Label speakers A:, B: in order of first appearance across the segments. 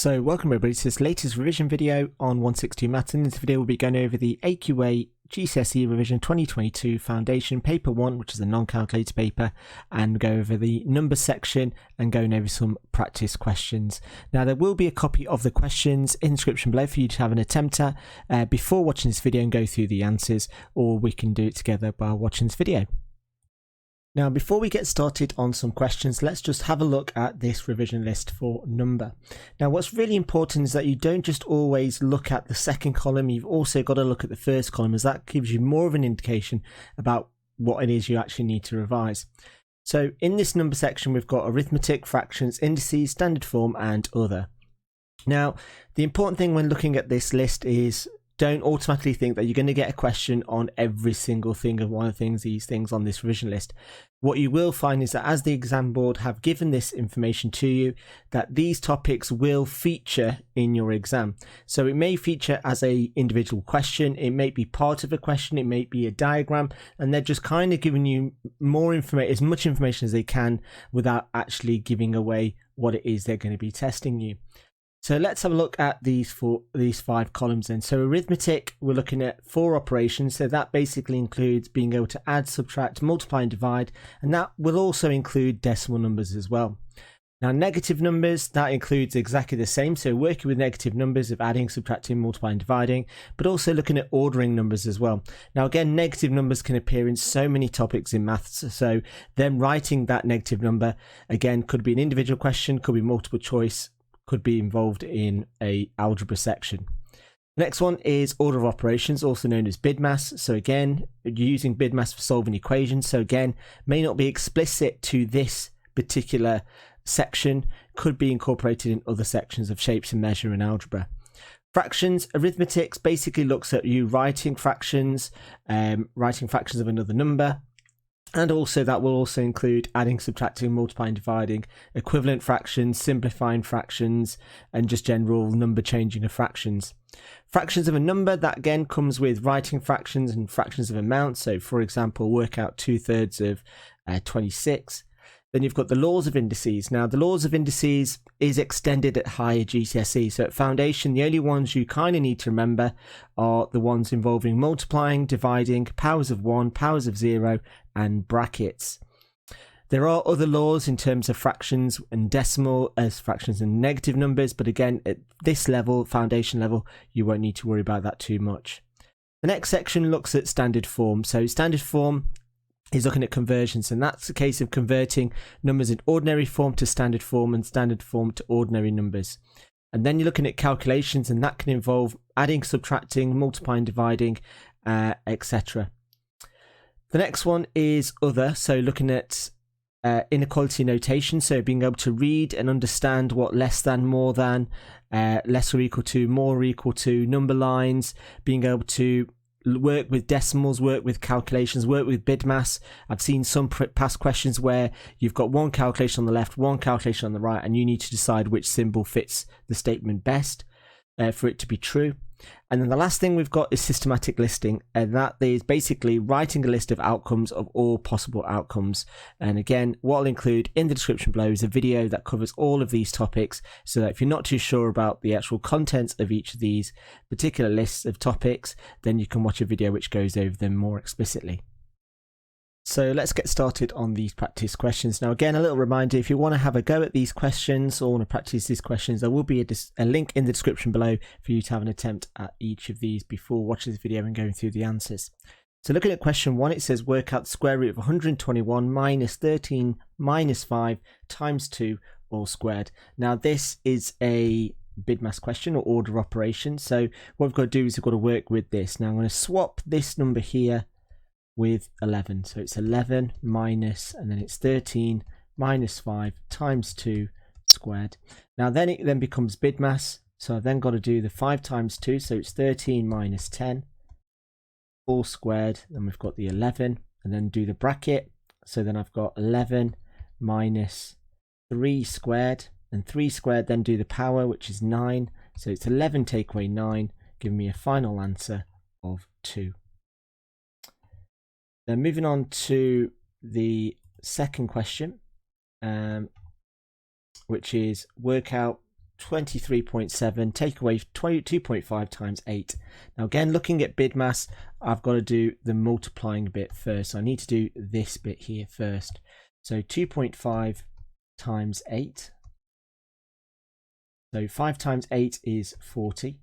A: So welcome everybody to this latest revision video on 162 Maths. In this video we'll be going over the AQA GCSE revision 2022 foundation paper 1, which is a non-calculator paper, and go over the number section and going over some practice questions. Now there will be a copy of the questions in the description below for you to have an attempt at before watching this video and go through the answers, or we can do it together while watching this video. Now, before we get started on some questions, let's just have a look at this revision list for number. Now, what's really important is that you don't just always look at the second column, you've also got to look at the first column, as that gives you more of an indication about what it is you actually need to revise. So in this number section, we've got arithmetic, fractions, indices, standard form, and other. Now, the important thing when looking at this list is don't automatically think that you're going to get a question on every single thing of one of these things on this revision list. What you will find is that as the exam board have given this information to you, that these topics will feature in your exam. So it may feature as a individual question, it may be part of a question, it may be a diagram, and they're just kind of giving you more information, as much information as they can, without actually giving away what it is they're going to be testing you. So let's have a look at these 5 columns then. So arithmetic, we're looking at 4 operations. So that basically includes being able to add, subtract, multiply and divide. And that will also include decimal numbers as well. Now negative numbers, that includes exactly the same. So working with negative numbers of adding, subtracting, multiplying, dividing, but also looking at ordering numbers as well. Now again, negative numbers can appear in so many topics in maths. So then writing that negative number, again, could be an individual question, could be multiple choice, could be involved in a algebra section. Next one is order of operations, also known as BIDMAS. So again, you're using BIDMAS for solving equations. So again, may not be explicit to this particular section, could be incorporated in other sections of shapes and measure and algebra. Fractions, arithmetics basically looks at you writing fractions of another number. And also that will also include adding, subtracting, multiplying, dividing, equivalent fractions, simplifying fractions, and just general number changing of fractions. Fractions of a number, that again comes with writing fractions and fractions of amounts. So for example, work out 2/3 of 26. Then you've got the laws of indices. Now the laws of indices is extended at higher GCSE. So at foundation, the only ones you kind of need to remember are the ones involving multiplying, dividing, powers of 1, powers of 0, and brackets. There are other laws in terms of fractions and decimal as fractions and negative numbers. But again, at this level, foundation level, you won't need to worry about that too much. The next section looks at standard form. So standard form is looking at conversions, and that's a case of converting numbers in ordinary form to standard form and standard form to ordinary numbers. And then you're looking at calculations, and that can involve adding, subtracting, multiplying, dividing, etc. The next one is other, so looking at inequality notation, so being able to read and understand what less than, more than, less or equal to, more or equal to, number lines, being able to work with decimals, work with calculations, work with BIDMAS. I've seen some past questions where you've got one calculation on the left, one calculation on the right, and you need to decide which symbol fits the statement best for it to be true. And then the last thing we've got is systematic listing, and that is basically writing a list of outcomes of all possible outcomes. And again, what I'll include in the description below is a video that covers all of these topics, so that if you're not too sure about the actual contents of each of these particular lists of topics, then you can watch a video which goes over them more explicitly. So let's get started on these practice questions. Now again, a little reminder, if you want to have a go at these questions or want to practice these questions, there will be a link in the description below for you to have an attempt at each of these before watching this video and going through the answers. So looking at question 1, it says work out the square root of 121 minus 13 minus 5 times 2 all squared. Now this is a BIDMAS question or order operation. So what we've got to do is we've got to work with this. Now I'm going to swap this number here with 11, so it's 11 minus, and then it's 13 minus 5 times 2 squared. Now then it then becomes BIDMAS, so I've then got to do the 5 times 2, so it's 13 minus 10 all squared. Then we've got the 11, and then do the bracket, so then I've got 11 minus 3 squared, and 3 squared, then do the power, which is 9, so it's 11 take away 9, giving me a final answer of 2. Then moving on to the second question, which is work out 23.7, take away 2.5 times 8. Now again, looking at BIDMAS, I've got to do the multiplying bit first. So I need to do this bit here first. So 2.5 times 8. So 5 times 8 is 40.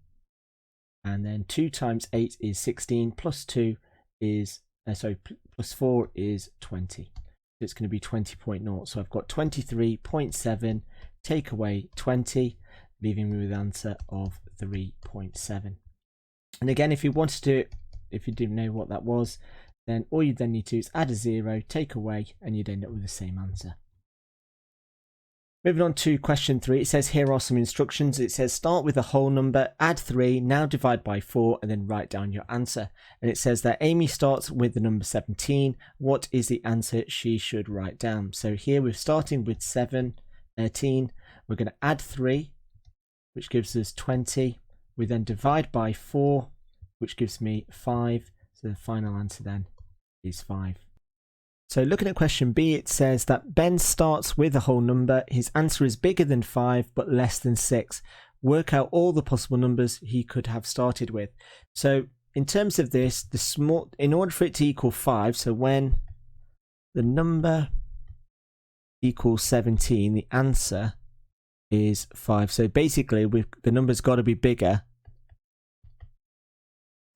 A: And then 2 times 8 is 16, plus 2 is, plus 4 is 20. So it's going to be 20.0. So I've got 23.7, take away 20, leaving me with an answer of 3.7. And again, if you wanted to, if you didn't know what that was, then all you then need to do is add a 0, take away, and you'd end up with the same answer. Moving on to question 3, it says here are some instructions. It says start with a whole number, add 3, now divide by 4, and then write down your answer. And it says that Amy starts with the number 17. What is the answer she should write down? So here we're starting with 17. We're going to add 3, which gives us 20. We then divide by 4, which gives me 5. So the final answer then is 5. So looking at question B, it says that Ben starts with a whole number. His answer is bigger than 5 but less than 6. Work out all the possible numbers he could have started with. So in terms of this, in order for it to equal 5, so when the number equals 17, the answer is 5. So basically the number's got to be bigger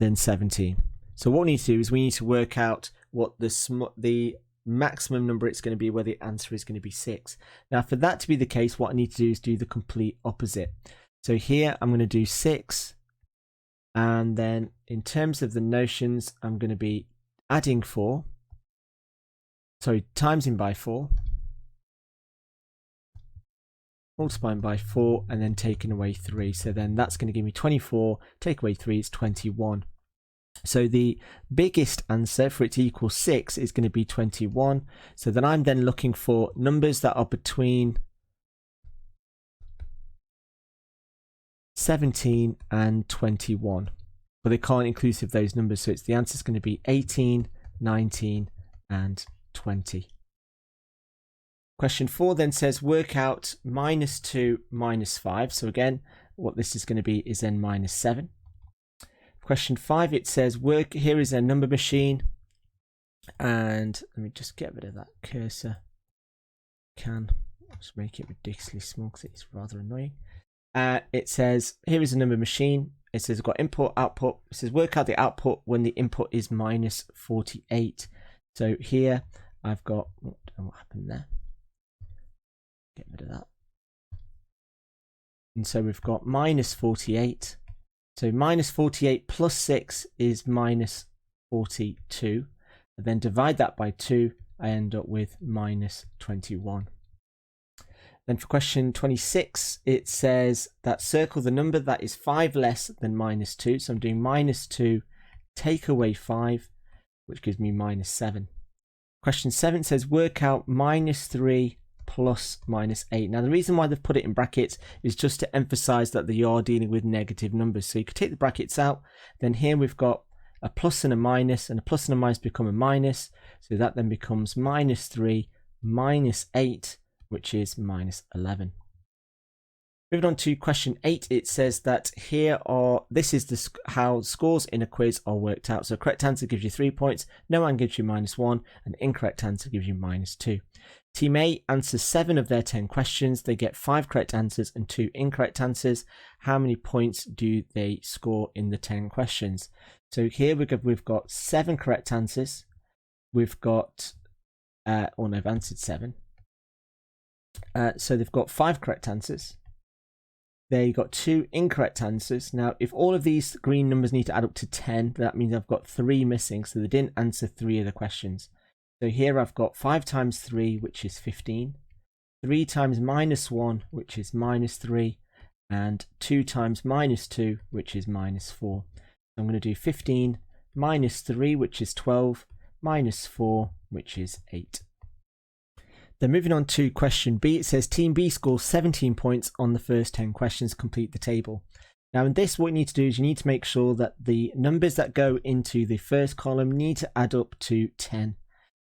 A: than 17. So what we need to do is we need to work out what the maximum number it's going to be, where the answer is going to be 6. Now for that to be the case, what I need to do is do the complete opposite. So here I'm going to do 6, and then in terms of the notions, I'm going to be adding 4, sorry, timesing by 4, multiplying by 4, and then taking away 3. So then that's going to give me 24, take away 3 is 21. So the biggest answer for it to equal 6 is going to be 21. So then I'm then looking for numbers that are between 17 and 21, but they can't inclusive those numbers. So the answer is going to be 18, 19, and 20. Question 4 then says work out -2 minus 5. So again, what this is going to be is then -7. Question 5, it says here is a number machine, and let me just get rid of that cursor. Just make it ridiculously small because it's rather annoying. It says here is a number machine. It says I've got input, output. It says work out the output when the input is -48. So here I've got, what happened there? Get rid of that. And so we've got -48. So -48 plus 6 is -42. And then divide that by 2, I end up with -21. Then for question 26, it says that circle the number that is 5 less than -2. So I'm doing -2, take away 5, which gives me -7. Question 7 says work out -3 plus -8. Now the reason why they've put it in brackets is just to emphasize that they are dealing with negative numbers. So you could take the brackets out, then here we've got a plus and a minus, and a plus and a minus become a minus, so that then becomes -3 -8, which is -11. Moving on to question 8, it says that this is how scores in a quiz are worked out. So correct answer gives you 3 points, no one gives you -1, and incorrect answer gives you -2. Team A answers 7 of their 10 questions. They get 5 correct answers and 2 incorrect answers. How many points do they score in the 10 questions? So here we've got 7 correct answers. We've got, they've answered 7. So they've got 5 correct answers. They got 2 incorrect answers. Now, if all of these green numbers need to add up to 10, that means I've got 3 missing. So they didn't answer 3 of the questions. So here I've got 5 times 3, which is 15. 3 times -1, which is -3. And 2 times -2, which is -4. I'm going to do 15 minus 3, which is 12, minus 4, which is 8. Then moving on to question B, it says Team B scores 17 points on the first 10 questions, complete the table. Now in this, what you need to do is you need to make sure that the numbers that go into the first column need to add up to 10.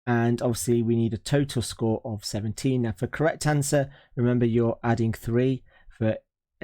A: And obviously we need a total score of 17. Now for correct answer, remember you're adding 3. For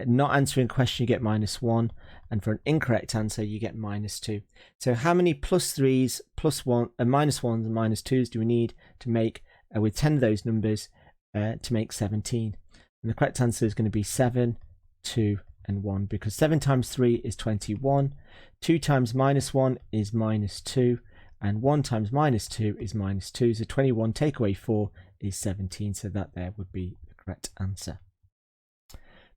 A: not answering a question, you get -1, and for an incorrect answer, you get -2. So how many +3s, +1, -1s, and -2s do we need to make with 10 of those numbers to make 17? And the correct answer is going to be 7, 2, and 1, because 7 times 3 is 21, 2 times -1 is -2, and 1 times -2 is -2. So 21 take away 4 is 17. So that there would be the correct answer.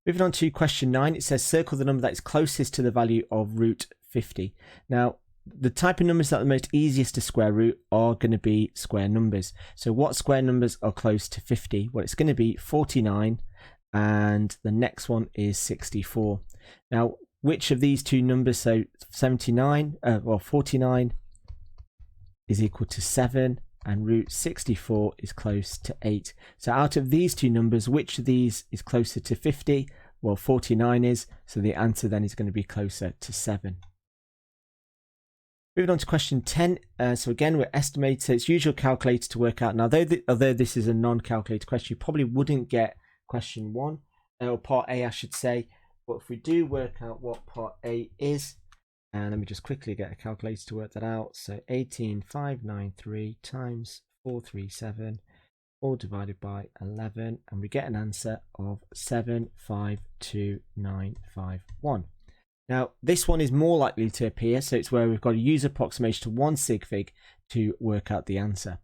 A: Moving on to question 9, it says circle the number that is closest to the value of root 50. Now, the type of numbers that are the most easiest to square root are going to be square numbers. So what square numbers are close to 50? Well, it's going to be 49, and the next one is 64. Now, which of these two numbers, so 49 is equal to 7, and root 64 is close to 8. So out of these two numbers, which of these is closer to 50? Well, 49 is, so the answer then is going to be closer to 7. Moving on to question 10. So again, we're estimating, so it's usual calculator to work out. Now, although this is a non-calculator question, you probably wouldn't get question 1, or part A, I should say. But if we do work out what part A is, and let me just quickly get a calculator to work that out. So 18,593 times 437, all divided by 11, and we get an answer of 752,951. Now, this one is more likely to appear, so it's where we've got to use approximation to 1 sig fig to work out the answer.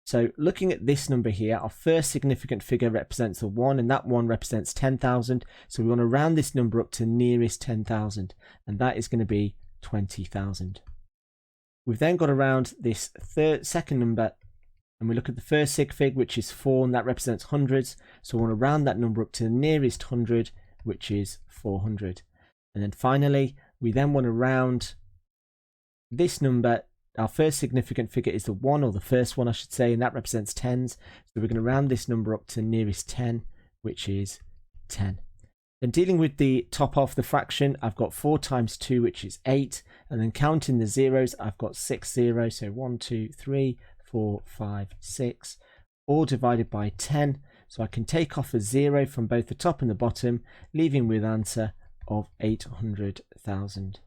A: So looking at this number here, our first significant figure represents a 1, and that 1 represents 10,000. So we want to round this number up to nearest 10,000, and that is going to be 20,000. We've then got to round this second number, and we look at the first sig fig, which is 4, and that represents hundreds. So we want to round that number up to the nearest 100, which is 400. And then finally, we then want to round this number. Our first significant figure is the 1, or the first one I should say, and that represents tens. So we're going to round this number up to nearest 10, which is 10. Then dealing with the top half of the fraction, I've got 4 times 2, which is 8. And then counting the zeros, I've got 6 zeros. So 1, 2, 3, 4, 5, 6, all divided by 10. So I can take off a 0 from both the top and the bottom, leaving with answer of 800,000.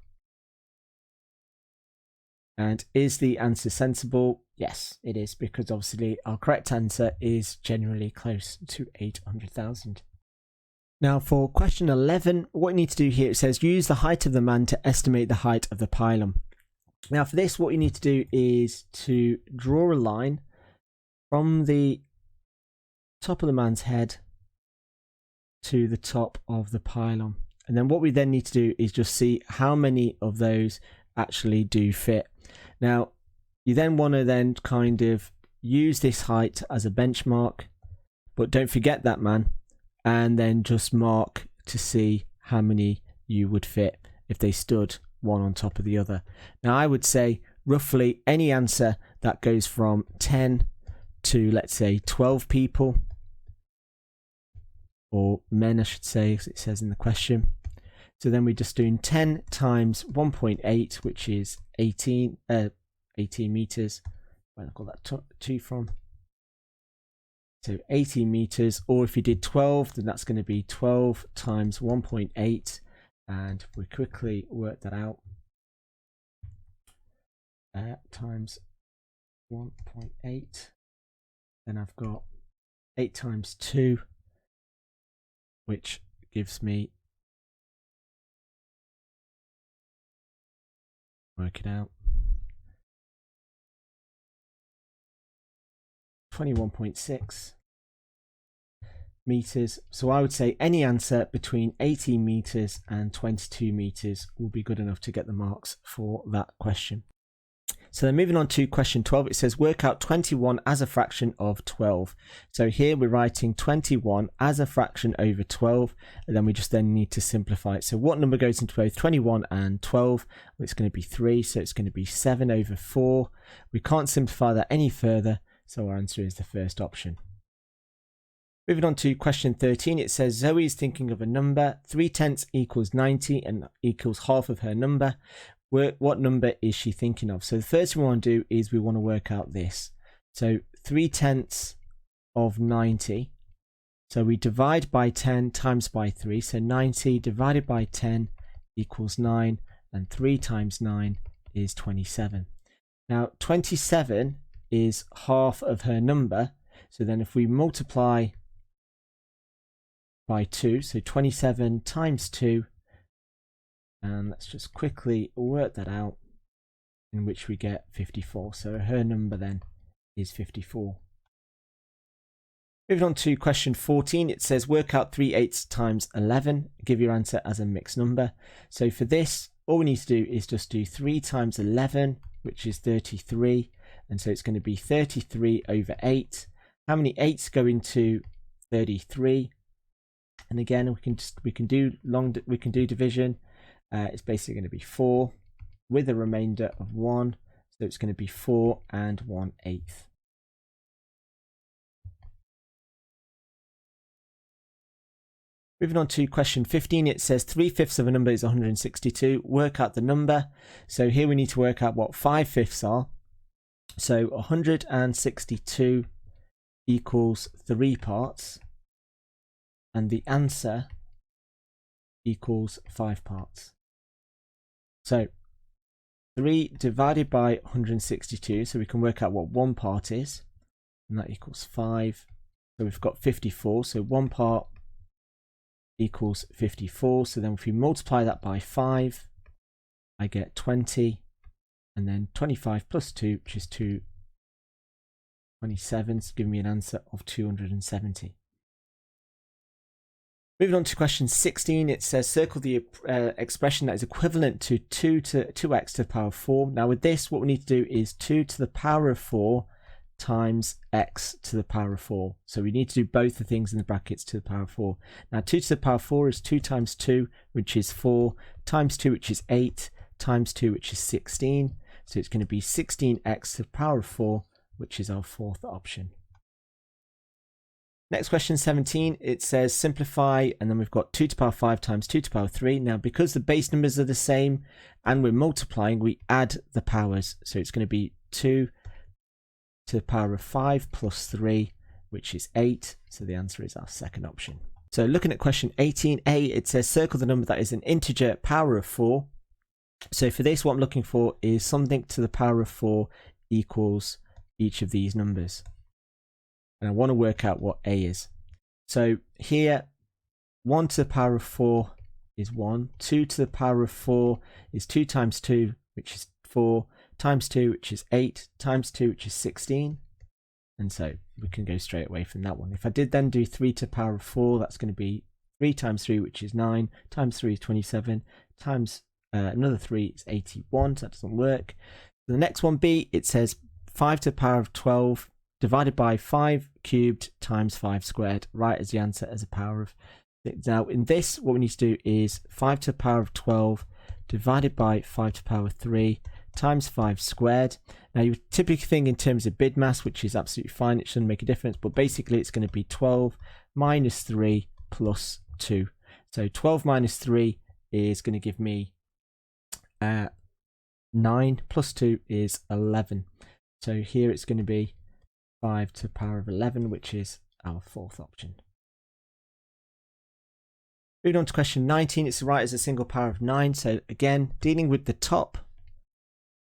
A: And is the answer sensible? Yes, it is, because obviously our correct answer is generally close to 800,000. Now for question 11, what you need to do here, it says use the height of the man to estimate the height of the pylon. Now for this, what you need to do is to draw a line from the top of the man's head to the top of the pylon. And then what we then need to do is just see how many of those actually do fit. Now, you then want to then kind of use this height as a benchmark, but don't forget that man, and then just mark to see how many you would fit if they stood one on top of the other. Now, I would say roughly any answer that goes from 10 to, let's say, 12 people, or men, I should say, as it says in the question. So then we're just doing 10 times 1.8, which is 18 meters. Where I got that 2 from? So 18 meters, or if you did 12, then that's going to be 12 times 1.8, and we quickly work that out. Times 1.8, then I've got 8 times 2, which gives me, work it out, 21.6 meters. So I would say any answer between 18 meters and 22 meters will be good enough to get the marks for that question. So then moving on to question 12, it says work out 21 as a fraction of 12. So here we're writing 21 as a fraction over 12, and then we just then need to simplify it. So what number goes into both 21 and 12? Well, it's going to be 3, so it's going to be 7 over 4. We can't simplify that any further, so our answer is the first option. Moving on to question 13, it says Zoe is thinking of a number, 3/10 equals 90 and equals half of her number. What number is she thinking of? So the first thing we want to do is we want to work out this. So 3/10 of 90. So we divide by 10 times by 3. So 90 divided by 10 equals 9, and 3 times 9 is 27. Now 27 is half of her number. So then if we multiply by 2, so 27 times 2, and let's just quickly work that out, in which we get 54. So her number then is 54. Moving on to question 14, it says work out 3/8 times 11, give your answer as a mixed number. So for this, all we need to do is just do 3 times 11, which is 33, and so it's going to be 33 over 8. How many 8s go into 33? And again, we can do division. It's basically going to be 4 with a remainder of 1, so it's going to be 4 and 1/8. Moving on to question 15, it says 3/5 of a number is 162. Work out the number. So here we need to work out what 5/5 are. So 162 equals 3 parts, and the answer equals 5 parts. So 3 divided by 162, so we can work out what 1 part is, and that equals 5. So we've got 54, so 1 part equals 54. So then if we multiply that by 5, I get 20, and then 25 plus 2, which is 227, so giving me an answer of 270. Moving on to question 16, it says circle the expression that is equivalent to 2x to the power of 4. Now with this, what we need to do is 2 to the power of 4 times x to the power of 4. So we need to do both the things in the brackets to the power of 4. Now 2 to the power of 4 is 2 times 2, which is 4, times 2, which is 8, times 2, which is 16. So it's going to be 16x to the power of 4, which is our fourth option. Next question 17, it says simplify, and then we've got 2 to the power of 5 times 2 to the power of 3. Now because the base numbers are the same and we're multiplying, we add the powers. So it's going to be 2 to the power of 5 plus 3, which is 8. So the answer is our second option. So looking at question 18a, it says circle the number that is an integer power of 4. So for this, what I'm looking for is something to the power of 4 equals each of these numbers. And I want to work out what a is. So here, 1 to the power of 4 is 1. 2 to the power of 4 is 2 times 2, which is 4, times 2, which is 8, times 2, which is 16. And so we can go straight away from that one. If I did then do 3 to the power of 4, that's going to be 3 times 3, which is 9, times 3 is 27, times another 3 is 81, so that doesn't work. The next one, B, it says 5 to the power of 12 divided by 5 cubed times 5 squared. Write as the answer as a power of. Now in this, what we need to do is 5 to the power of 12 divided by 5 to the power of 3 times 5 squared. Now you typically think in terms of bid mass, which is absolutely fine, it shouldn't make a difference, but basically it's going to be 12 minus 3 plus 2. So 12 minus 3 is going to give me 9 plus 2 is 11. So here it's going to be 5 to the power of 11, which is our fourth option. Moving on to question 19, it's right as a single power of 9. So again, dealing with the top,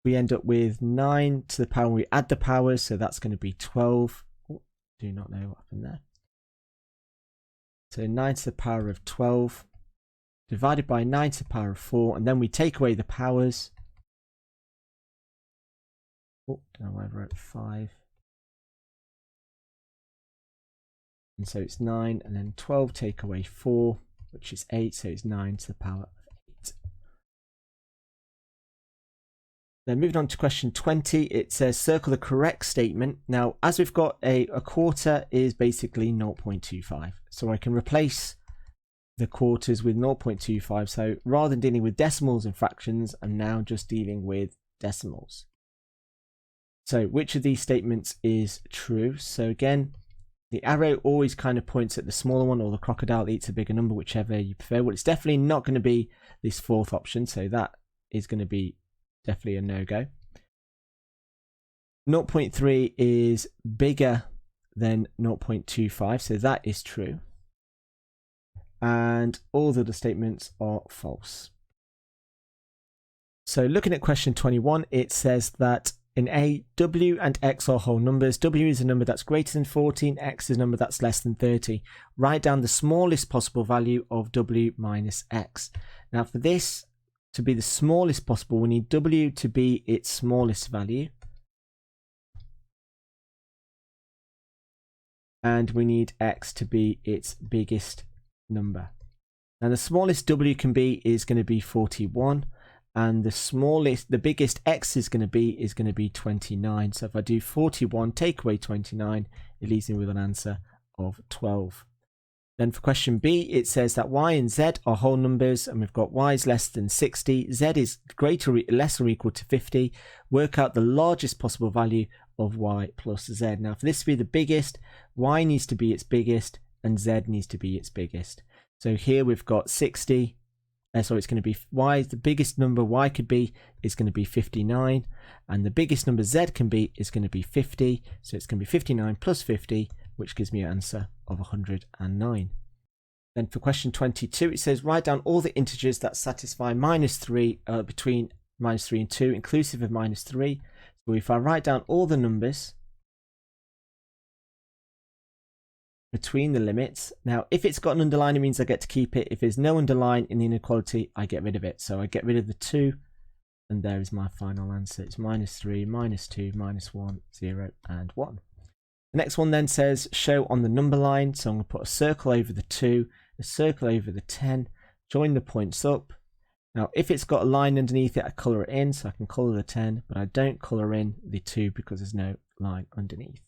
A: we end up with 9 to the power, we add the powers, so that's going to be 12. Oh, do not know what happened there. So 9 to the power of 12 divided by 9 to the power of 4, and then we take away the powers. Oh, don't know why I wrote 5. And so it's 9, and then 12 take away 4, which is 8, so it's 9 to the power of 8. Then moving on to question 20, it says circle the correct statement. Now, as we've got a quarter is basically 0.25. So I can replace the quarters with 0.25. So rather than dealing with decimals and fractions, I'm now just dealing with decimals. So which of these statements is true? So again, the arrow always kind of points at the smaller one, or the crocodile that eats a bigger number, whichever you prefer. Well, it's definitely not going to be this fourth option, so that is going to be definitely a no-go. 0.3 is bigger than 0.25, so that is true. and all the other statements are false. So looking at question 21, it says that in A, W and X are whole numbers. W is a number that's greater than 14, X is a number that's less than 30. Write down the smallest possible value of W minus X. Now for this to be the smallest possible, we need W to be its smallest value. And we need X to be its biggest number. Now the smallest W can be is going to be 41. And the biggest X is going to be 29. So if I do 41, take away 29, it leaves me with an answer of 12. Then for question B, it says that Y and Z are whole numbers, and we've got Y is less than 60, Z is less or equal to 50. Work out the largest possible value of Y plus Z. Now for this to be the biggest, Y needs to be its biggest, and Z needs to be its biggest. So here we've got 60. So it's going to be Y, the biggest number Y could be is going to be 59, and the biggest number Z can be is going to be 50. So it's going to be 59 plus 50, which gives me an answer of 109. Then for question 22, it says write down all the integers that satisfy between minus 3 and 2, inclusive of minus 3. So if I write down all the numbers between the limits. Now, if it's got an underline, it means I get to keep it. If there's no underline in the inequality, I get rid of it. So I get rid of the 2, and there is my final answer. It's minus 3, minus 2, minus 1, 0, and 1. The next one then says show on the number line. So I'm going to put a circle over the 2, a circle over the 10, join the points up. Now, if it's got a line underneath it, I colour it in, so I can colour the 10, but I don't colour in the 2 because there's no line underneath.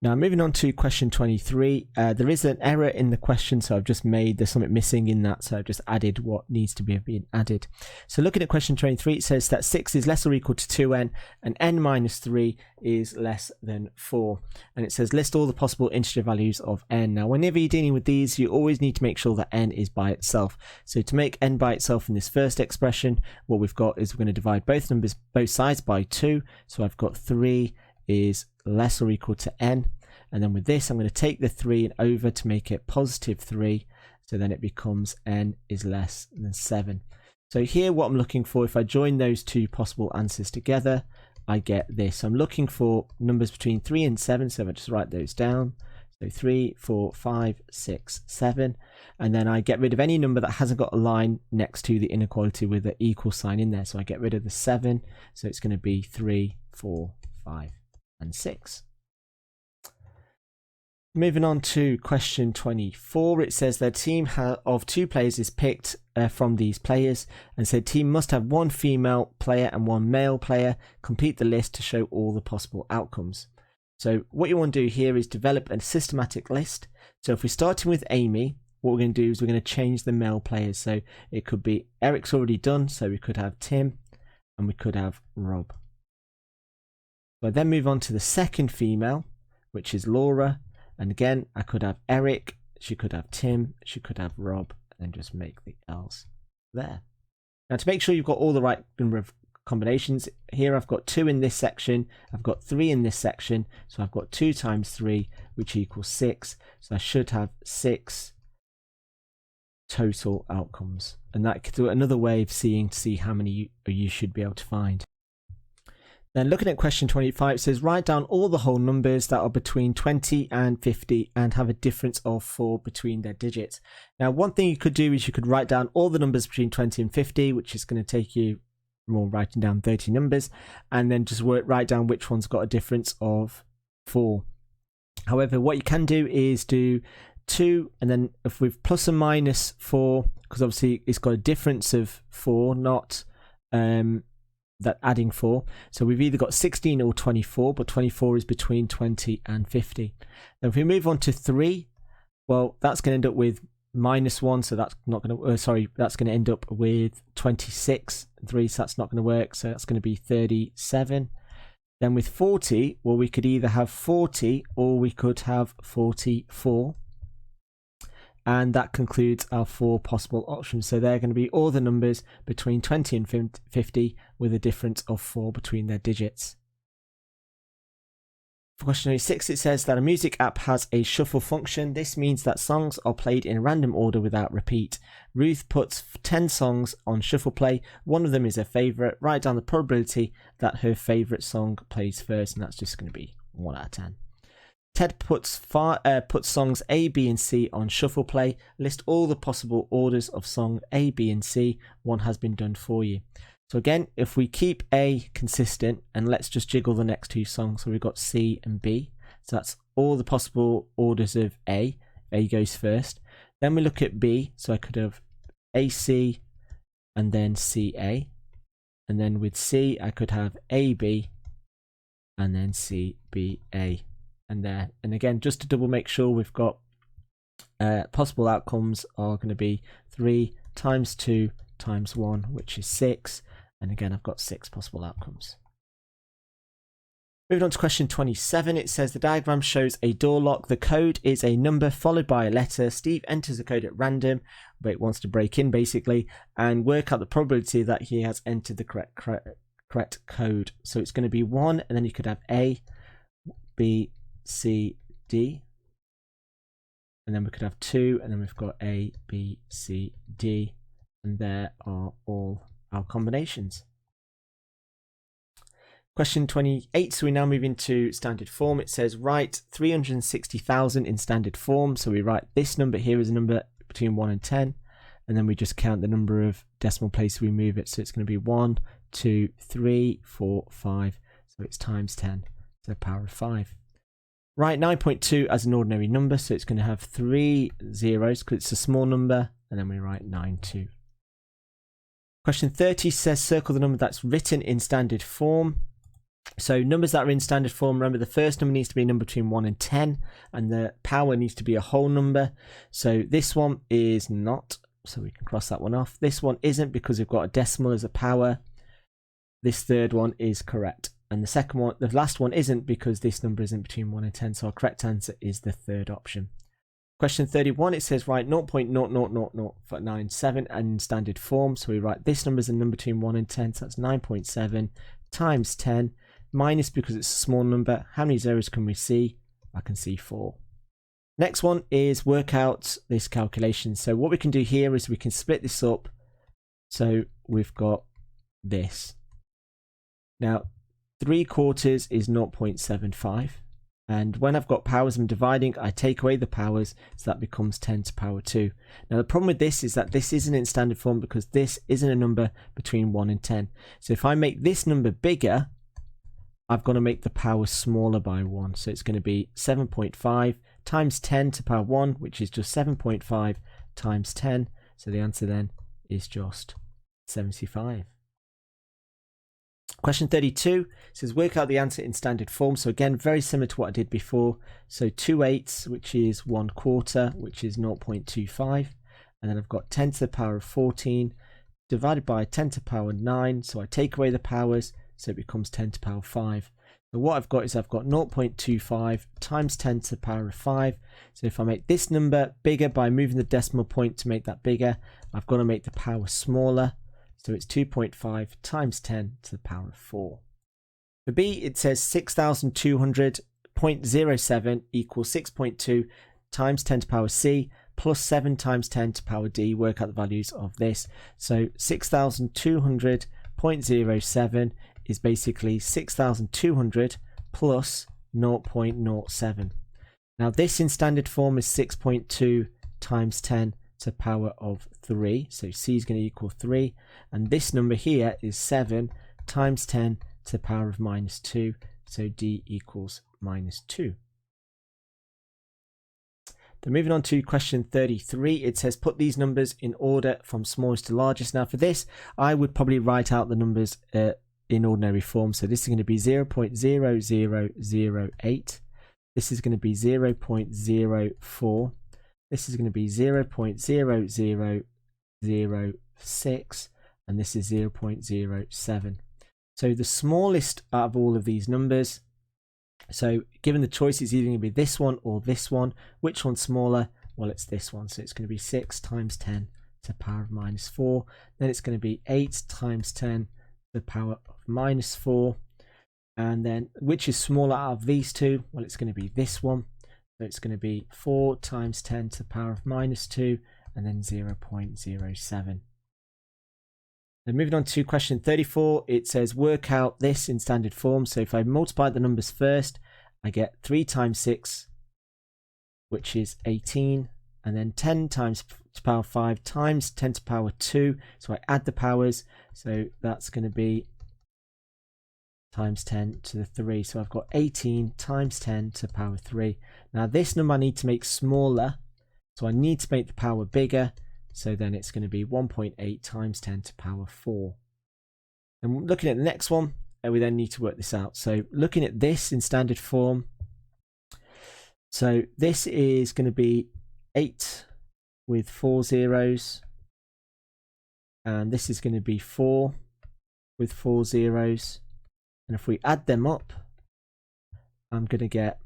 A: Now moving on to question 23, there is an error in the question, so there's something missing in that, so I've just added what needs to be added. So looking at question 23, it says that 6 is less or equal to 2n, and n minus 3 is less than 4. And it says list all the possible integer values of n. Now whenever you're dealing with these, you always need to make sure that n is by itself. So to make n by itself in this first expression, what we've got is we're going to divide both sides by 2. So I've got 3 is less or equal to n, and then with this I'm going to take the 3 and over to make it positive 3, so then it becomes n is less than 7. So here what I'm looking for, if I join those two possible answers together, I get this. I'm looking for numbers between 3 and 7, so if I just write those down, so 3, 4, 5, 6, 7, and then I get rid of any number that hasn't got a line next to the inequality with an equal sign in there. So I get rid of the 7, so it's going to be 3, 4, 5, and 6. Moving on to question 24, it says their team of 2 players is picked from these players, and said team must have 1 female player and 1 male player. Complete the list to show all the possible outcomes. So what you want to do here is develop a systematic list. So if we're starting with Amy, what we're going to do is we're going to change the male players. So it could be Eric's already done, so we could have Tim, and we could have Rob. So I then move on to the second female, which is Laura. And again, I could have Eric, she could have Tim, she could have Rob, and just make the L's there. Now to make sure you've got all the right number of combinations, here I've got 2 in this section, I've got 3 in this section, so I've got 2 times 3, which equals 6. So I should have 6 total outcomes. And that could do another way of to see how many you should be able to find. Then looking at question 25, it says write down all the whole numbers that are between 20 and 50 and have a difference of 4 between their digits. Now one thing you could do is you could write down all the numbers between 20 and 50, which is going to take you more writing down 30 numbers, and then just write down which one's got a difference of 4. However, what you can do is do 2, and then if we've plus and minus 4, because obviously it's got a difference of 4, not that adding 4. So we've either got 16 or 24, but 24 is between 20 and 50. Now if we move on to 3, well, that's going to end up with minus 1, so that's not going to that's going to end up with 26 and 3, so that's not going to work, so that's going to be 37. Then with 40, well, we could either have 40 or we could have 44. And that concludes our 4 possible options. So they're going to be all the numbers between 20 and 50 with a difference of 4 between their digits. For question 26, it says that a music app has a shuffle function. This means that songs are played in random order without repeat. Ruth puts 10 songs on shuffle play. One of them is her favourite. Write down the probability that her favourite song plays first, and that's just going to be 1 out of 10. Ted puts songs A, B, and C on shuffle play. List all the possible orders of song A, B, and C. One has been done for you. So again, if we keep A consistent, and let's just jiggle the next two songs. So we've got C and B. So that's all the possible orders of A. A goes first. Then we look at B. So I could have AC and then CA. And then with C, I could have AB and then CBA. And there. And again, just to double make sure we've got possible outcomes are going to be 3 times 2 times 1, which is 6. And again, I've got 6 possible outcomes. Moving on to question 27, it says the diagram shows a door lock. The code is a number followed by a letter. Steve enters the code at random, but it wants to break in basically, and work out the probability that he has entered the correct code. So it's going to be 1, and then you could have A, B, C, D. And then we could have 2, and then we've got A, B, C, D. And there are all our combinations. Question 28, so we now move into standard form. It says write 360,000 in standard form. So we write this number here as a number between 1 and 10, and then we just count the number of decimal places we move it. So it's going to be 1, 2, 3, 4, 5. So it's times 10 to the power of 5. Write 9.2 as an ordinary number. So it's going to have 3 zeros because it's a small number, and then we write 9.2. Question 30 says circle the number that's written in standard form. So numbers that are in standard form, remember the first number needs to be a number between 1 and 10, and the power needs to be a whole number. So this one is not, so we can cross that one off. This one isn't because we've got a decimal as a power. This third one is correct. And the second one, the last one isn't because this number isn't between 1 and 10. So our correct answer is the third option. Question 31, it says write 0.00097 in standard form. So we write this number as a number between 1 and 10. So that's 9.7 times 10 minus, because it's a small number, how many zeros can we see? I can see 4. Next one is work out this calculation. So what we can do here is we can split this up. So we've got this. Now 3/4 is 0.75. And when I've got powers I'm dividing, I take away the powers, so that becomes 10 to the power 2. Now the problem with this is that this isn't in standard form because this isn't a number between 1 and 10. So if I make this number bigger, I've got to make the power smaller by 1. So it's going to be 7.5 times 10 to the power 1, which is just 7.5 times 10. So the answer then is just 75. Question 32 says work out the answer in standard form. So again, very similar to what I did before. So 2/8, which is 1/4, which is 0.25. And then I've got 10 to the power of 14 divided by 10 to the power 9. So I take away the powers, so it becomes 10 to the power 5. So what I've got is I've got 0.25 times 10 to the power of 5. So if I make this number bigger by moving the decimal point to make that bigger, I've got to make the power smaller. So it's 2.5 times 10 to the power of 4. For B, it says 6,200.07 equals 6.2 times 10 to the power C plus 7 times 10 to the power D. Work out the values of this. So 6,200.07 is basically 6,200 plus 0.07. Now this in standard form is 6.2 times 10 to the power of 3. So C is going to equal 3. And this number here is 7 times 10 to the power of minus 2. So D equals minus 2. Then moving on to question 33, it says put these numbers in order from smallest to largest. Now for this, I would probably write out the numbers in ordinary form. So this is going to be 0.0008. This is going to be 0.04. This is going to be 0.0006, and this is 0.07. So the smallest out of all of these numbers, so given the choice, it's either going to be this one or this one. Which one's smaller? Well, it's this one. So it's going to be 6 times 10 to the power of minus 4. Then it's going to be 8 times 10 to the power of minus 4. And then, which is smaller out of these two? Well, it's going to be this one. So it's going to be 4 times 10 to the power of minus 2, and then 0.07. Then moving on to question 34, it says work out this in standard form. So if I multiply the numbers first, I get 3 times 6, which is 18, and then 10 times 10 to the power 5 times 10 to the power 2. So I add the powers, so that's going to be times 10 to the 3. So I've got 18 times 10 to the power 3. Now this number I need to make smaller, so I need to make the power bigger. So then it's going to be 1.8 times 10 to the power 4. And looking at the next one, we then need to work this out. So looking at this in standard form, so this is going to be 8 with 4 zeros, and this is going to be 4 with 4 zeros, and if we add them up, I'm going to get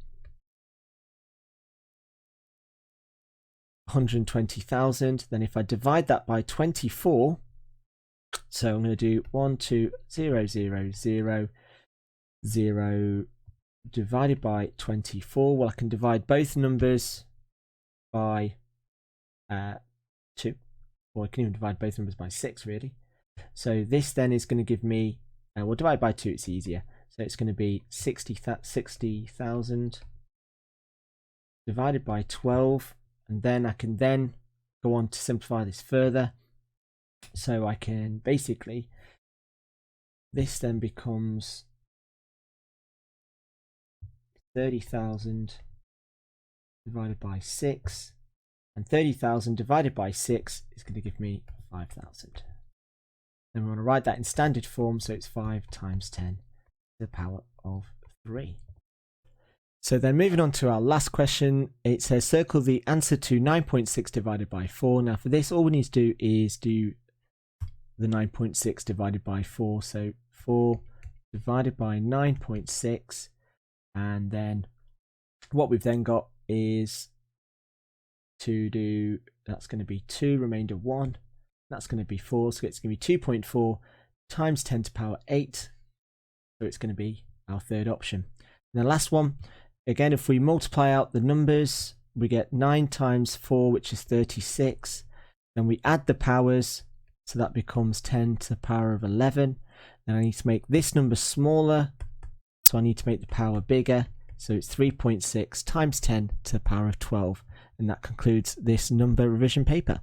A: 120,000. Then if I divide that by 24, so I'm going to do 1, 2, 0, 0, 0, 0 divided by 24. Well, I can divide both numbers by 2, or I can even divide both numbers by 6 really. So this then is going to give me, we'll divide by 2, it's easier. So it's going to be 60,000 divided by 12. And then I can then go on to simplify this further. So I can basically, this then becomes 30,000 divided by 6. And 30,000 divided by 6 is going to give me 5,000. Then we want to write that in standard form. So it's 5 times 10 to the power of 3. So then moving on to our last question, it says circle the answer to 9.6 divided by 4. Now for this, all we need to do is do the 9.6 divided by 4. So 4 divided by 9.6. And then what we've then got is to do, that's going to be 2, remainder 1. That's going to be 4. So it's going to be 2.4 times 10 to the power 8. So it's going to be our third option. And the last one, again, if we multiply out the numbers, we get 9 times 4, which is 36. Then we add the powers, so that becomes 10 to the power of 11. Then I need to make this number smaller, so I need to make the power bigger. So it's 3.6 times 10 to the power of 12. And that concludes this number revision paper.